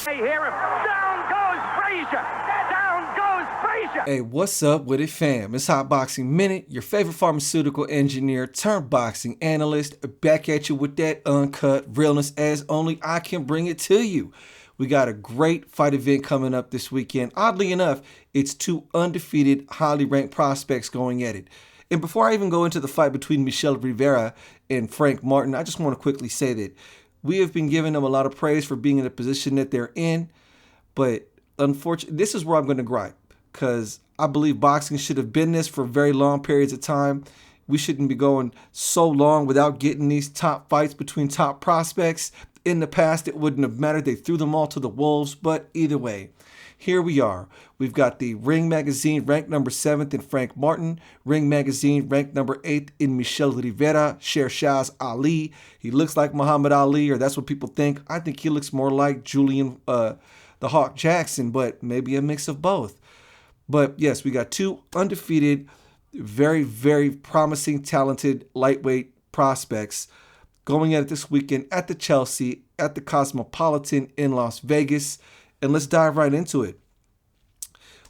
They hear him. Down goes Frazier. Down goes Frazier. Hey, what's up with it, fam? It's Hot Boxing Minute, your favorite pharmaceutical engineer turned boxing analyst, back at you with that uncut realness as only I can bring it to you. We got a great fight event coming up this weekend. Oddly enough, it's two undefeated, highly ranked prospects going at it. And before I even go into the fight between Michel Rivera and Frank Martin, I just want to quickly say that we have been giving them a lot of praise for being in the position that they're in. But unfortunately, this is where I'm going to gripe, because I believe boxing should have been this for very long periods of time. We shouldn't be going so long without getting these top fights between top prospects. In the past, it wouldn't have mattered. They threw them all to the wolves. But either way, here we are. We've got the Ring Magazine ranked number 7th in Frank Martin. Ring Magazine ranked number 8th in Michel Rivera, Shershaz Ali. He looks like Muhammad Ali, or that's what people think. I think he looks more like Julian the Hawk Jackson, but maybe a mix of both. But yes, we got two undefeated, very, very promising, talented lightweight prospects going at it this weekend at the Chelsea, at the Cosmopolitan in Las Vegas. And let's dive right into it.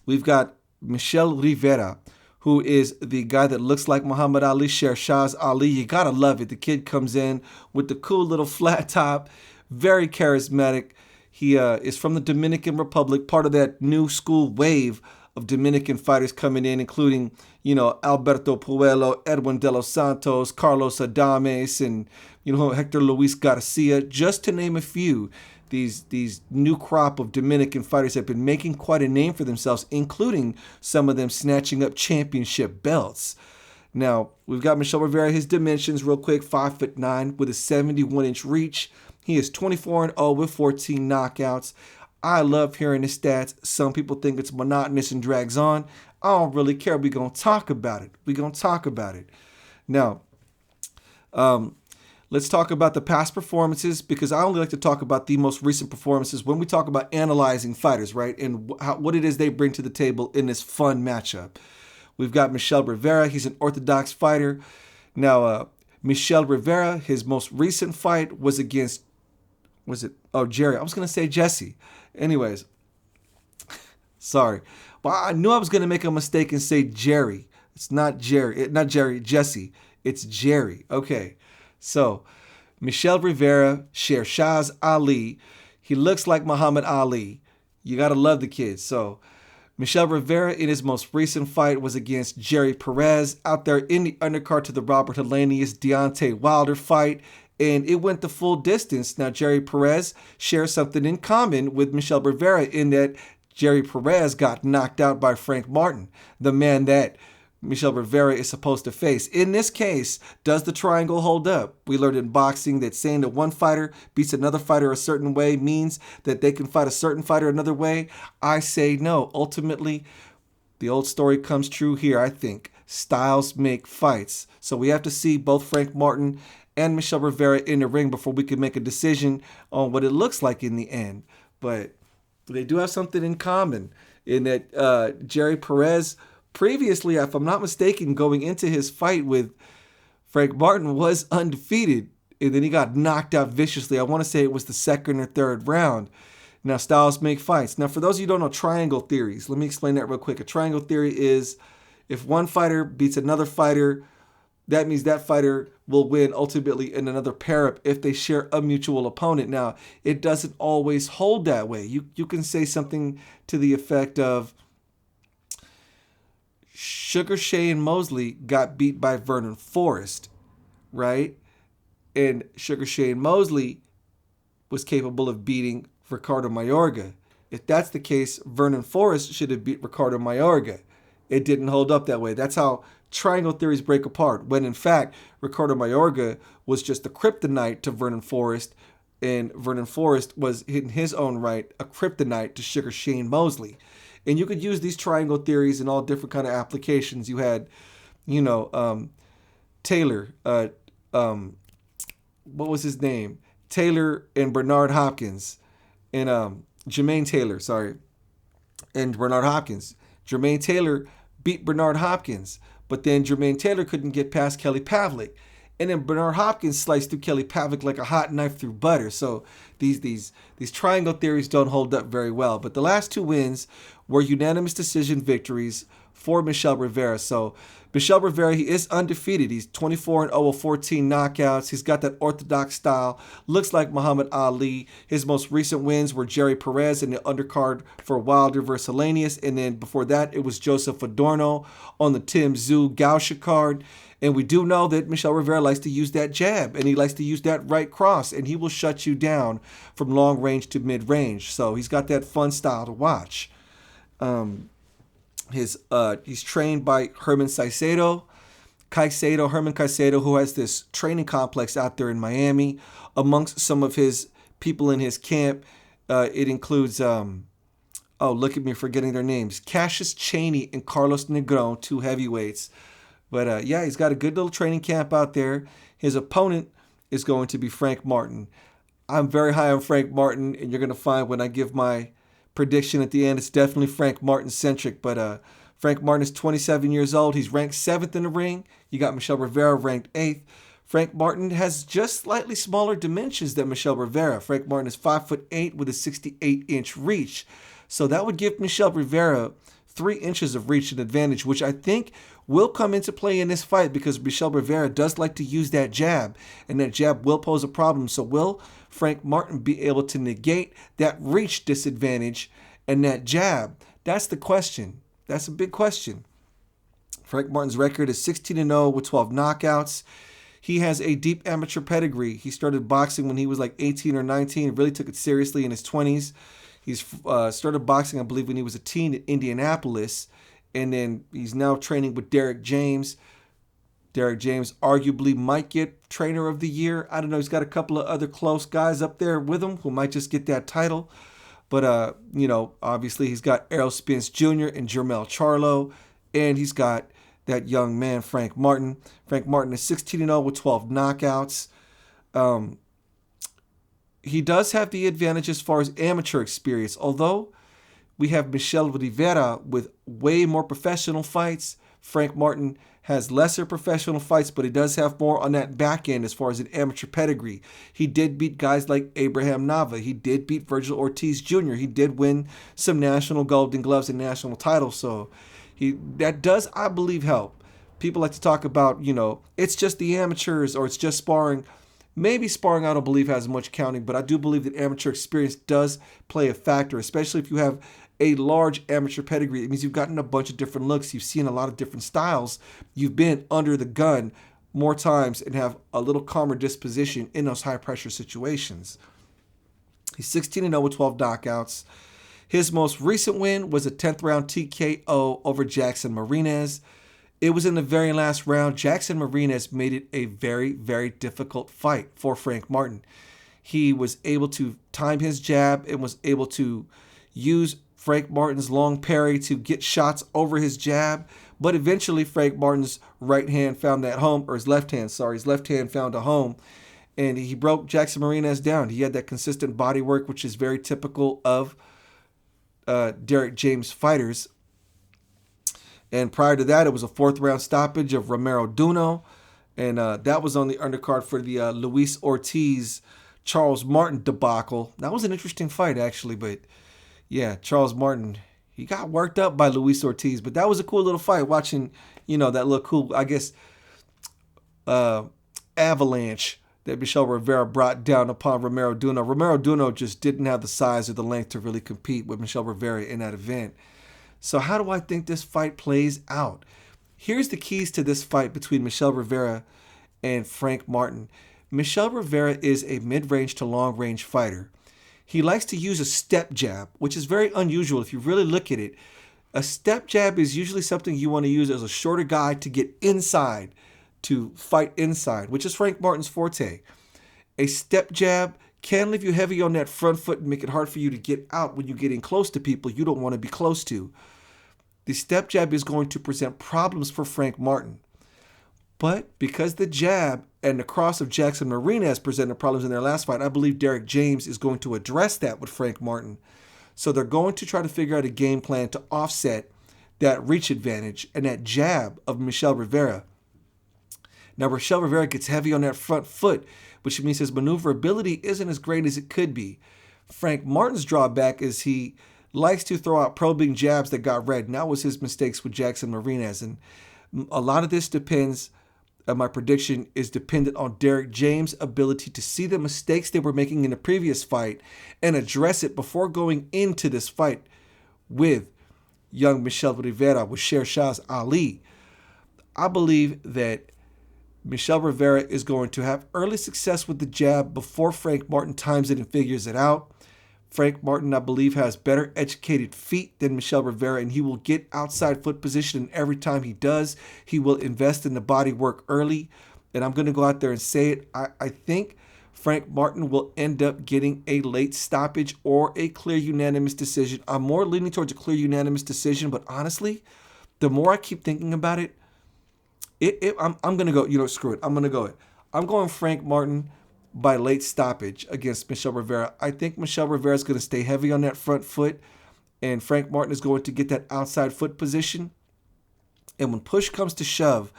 We've got Michel Rivera, who is the guy that looks like Muhammad Ali, Shershaz Ali. You gotta love it. The kid comes in with the cool little flat top, very charismatic. He is from the Dominican Republic, part of that new school wave of Dominican fighters coming in, including, Alberto Puello, Edwin De Los Santos, Carlos Adames, and, Hector Luis Garcia, just to name a few. These new crop of Dominican fighters have been making quite a name for themselves, including some of them snatching up championship belts. Now, we've got Michel Rivera, his dimensions real quick, 5'9" with a 71-inch reach. He is 24-0 with 14 knockouts. I love hearing his stats. Some people think it's monotonous and drags on. I don't really care. We're going to talk about it. Now, let's talk about the past performances, because I only like to talk about the most recent performances when we talk about analyzing fighters, right? And what it is they bring to the table in this fun matchup. We've got Michel Rivera. He's an orthodox fighter. Now, Michel Rivera, his most recent fight was against, Jerry? I was going to say Jesse. Anyways, sorry. But I knew I was going to make a mistake and say Jerry. It's not Jerry. Not Jerry, Jesse. It's Jerry. Okay. So, Michel Rivera, Shershaz Ali. He looks like Muhammad Ali. You got to love the kid. So, Michel Rivera in his most recent fight was against Jerry Perez out there in the undercard to the Robert Helenius Deontay Wilder fight. And it went the full distance. Now, Jerry Perez shares something in common with Michel Rivera in that Jerry Perez got knocked out by Frank Martin, the man that Michel Rivera is supposed to face. In this case, does the triangle hold up? We learned in boxing that saying that one fighter beats another fighter a certain way means that they can fight a certain fighter another way. I say no. Ultimately, the old story comes true here, I think. Styles make fights. So we have to see both Frank Martin and Michel Rivera in the ring before we can make a decision on what it looks like in the end. But they do have something in common in that Jerry Perez previously, if I'm not mistaken, going into his fight with Frank Martin was undefeated, and then he got knocked out viciously. I want to say it was the second or third round. Now, styles make fights. Now, for those of you who don't know triangle theories, let me explain that real quick. A triangle theory is if one fighter beats another fighter, that means that fighter will win ultimately in another pair-up if they share a mutual opponent. Now, it doesn't always hold that way. You can say something to the effect of Sugar Shane Mosley got beat by Vernon Forrest, right? And Sugar Shane Mosley was capable of beating Ricardo Mayorga. If that's the case, Vernon Forrest should have beat Ricardo Mayorga. It didn't hold up that way. That's how triangle theories break apart, when in fact, Ricardo Mayorga was just a kryptonite to Vernon Forrest, and Vernon Forrest was, in his own right, a kryptonite to Sugar Shane Mosley. And you could use these triangle theories in all different kind of applications. You had, Taylor, what was his name? Taylor and Bernard Hopkins, and Jermaine Taylor, and Bernard Hopkins. Jermaine Taylor beat Bernard Hopkins, but then Jermaine Taylor couldn't get past Kelly Pavlik. And then Bernard Hopkins sliced through Kelly Pavlik like a hot knife through butter. So these triangle theories don't hold up very well. But the last 2 wins were unanimous decision victories for Michel Rivera. So Michel Rivera, he is undefeated. He's 24-0 with 14 knockouts. He's got that orthodox style. Looks like Muhammad Ali. His most recent wins were Jerry Perez in the undercard for Wilder versus Hellenius. And then before that, it was Joseph Adorno on the Tim Tszyu Gausha card. And we do know that Michel Rivera likes to use that jab, and he likes to use that right cross, and he will shut you down from long range to mid range. So he's got that fun style to watch. He's trained by Herman Caicedo, who has this training complex out there in Miami. Amongst some of his people in his camp, it includes look at me forgetting their names: Cassius Chaney and Carlos Negron, 2 heavyweights. But he's got a good little training camp out there. His opponent is going to be Frank Martin. I'm very high on Frank Martin, and you're going to find when I give my prediction at the end, it's definitely Frank Martin centric. But Frank Martin is 27 years old. He's ranked 7th in the ring. You got Michel Rivera ranked 8th. Frank Martin has just slightly smaller dimensions than Michel Rivera. Frank Martin is 5'8" with a 68-inch reach. So that would give Michel Rivera 3 inches of reach and advantage, which I think will come into play in this fight because Michel Rivera does like to use that jab, and that jab will pose a problem. So will Frank Martin be able to negate that reach disadvantage and that jab? That's the question. That's a big question. Frank Martin's record is 16-0 with 12 knockouts. He has a deep amateur pedigree. He started boxing when he was like 18 or 19, really took it seriously in his 20s. He's started boxing, I believe, when he was a teen in Indianapolis, and then he's now training with Derek James. Derek James arguably might get Trainer of the Year. I don't know. He's got a couple of other close guys up there with him who might just get that title. But, obviously he's got Errol Spence Jr. and Jermell Charlo, and he's got that young man, Frank Martin. Frank Martin is 16-0 with 12 knockouts. He does have the advantage as far as amateur experience, although we have Michel Rivera with way more professional fights. Frank Martin has lesser professional fights, but he does have more on that back end as far as an amateur pedigree. He did beat guys like Abraham Nava. He did beat Virgil Ortiz Jr. He did win some national Golden Gloves and national titles. So that does, I believe, help. People like to talk about, it's just the amateurs or it's just sparring. Maybe sparring, I don't believe, has much counting, but I do believe that amateur experience does play a factor, especially if you have a large amateur pedigree. It means you've gotten a bunch of different looks. You've seen a lot of different styles. You've been under the gun more times and have a little calmer disposition in those high-pressure situations. He's 16-0 with 12 knockouts. His most recent win was a 10th round TKO over Jackson Marinez. It was in the very last round. Jackson Marinez made it a very, very difficult fight for Frank Martin. He was able to time his jab and was able to use Frank Martin's long parry to get shots over his jab. But eventually Frank Martin's right hand found that home, or his left hand found a home. And he broke Jackson Marinez down. He had that consistent body work, which is very typical of Derek James fighters. And prior to that, it was a 4th round stoppage of Romero Duno. And that was on the undercard for the Luis Ortiz Charles Martin debacle. That was an interesting fight, actually. But yeah, Charles Martin, he got worked up by Luis Ortiz. But that was a cool little fight, watching, that little cool, I guess, avalanche that Michel Rivera brought down upon Romero Duno. Romero Duno just didn't have the size or the length to really compete with Michel Rivera in that event. So how do I think this fight plays out? Here's the keys to this fight between Michel Rivera and Frank Martin. Michel Rivera is a mid-range to long-range fighter. He likes to use a step jab, which is very unusual if you really look at it. A step jab is usually something you want to use as a shorter guy to get inside, to fight inside, which is Frank Martin's forte. A step jab can leave you heavy on that front foot and make it hard for you to get out when you're getting close to people you don't want to be close to. The step jab is going to present problems for Frank Martin. But because the jab and the cross of Jackson Marinez presented problems in their last fight, I believe Derek James is going to address that with Frank Martin. So they're going to try to figure out a game plan to offset that reach advantage and that jab of Michel Rivera. Now, Michel Rivera gets heavy on that front foot, which means his maneuverability isn't as great as it could be. Frank Martin's drawback is he likes to throw out probing jabs that got red, and that was his mistakes with Jackson Marinas. And a lot of this depends, my prediction is dependent on Derek James' ability to see the mistakes they were making in the previous fight and address it before going into this fight with young Michel Rivera, with Sher Ali. I believe that Michel Rivera is going to have early success with the jab before Frank Martin times it and figures it out. Frank Martin, I believe, has better educated feet than Michel Rivera, and he will get outside foot position, and every time he does, he will invest in the body work early. And I'm going to go out there and say it. I think Frank Martin will end up getting a late stoppage or a clear unanimous decision. I'm more leaning towards a clear unanimous decision, but honestly, the more I keep thinking about it, I'm going to go, screw it. I'm going to go it. I'm going Frank Martin by late stoppage against Michel Rivera. I think Michel Rivera is going to stay heavy on that front foot, and Frank Martin is going to get that outside foot position. And when push comes to shove,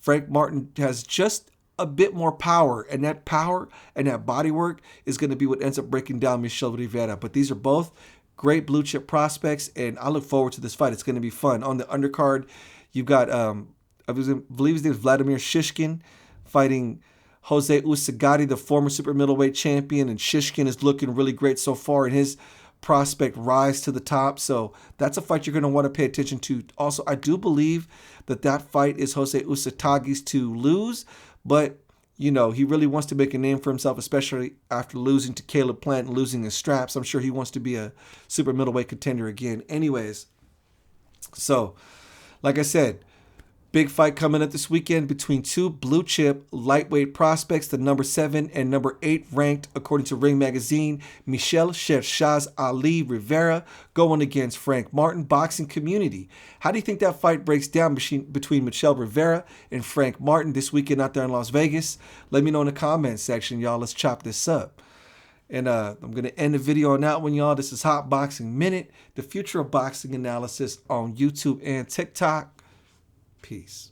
Frank Martin has just a bit more power, and that power and that body work is going to be what ends up breaking down Michel Rivera. But these are both great blue chip prospects, and I look forward to this fight. It's going to be fun. On the undercard, you've got, I believe his name is Vladimir Shishkin fighting Jose Usagati, the former super middleweight champion, and Shishkin is looking really great so far in his prospect rise to the top. So that's a fight you're going to want to pay attention to. Also, I do believe that fight is Jose Usatagi's to lose, but he really wants to make a name for himself, especially after losing to Caleb Plant and losing his straps. I'm sure he wants to be a super middleweight contender again. Anyways, so like I said, big fight coming up this weekend between two blue chip lightweight prospects, the number 7 and number 8 ranked, according to Ring Magazine, Michel Shershaz Ali Rivera going against Frank Martin. Boxing community, how do you think that fight breaks down between Michel Rivera and Frank Martin this weekend out there in Las Vegas? Let me know in the comments section, y'all. Let's chop this up. And I'm going to end the video on that one, y'all. This is Hot Boxing Minute, the future of boxing analysis on YouTube and TikTok. Peace.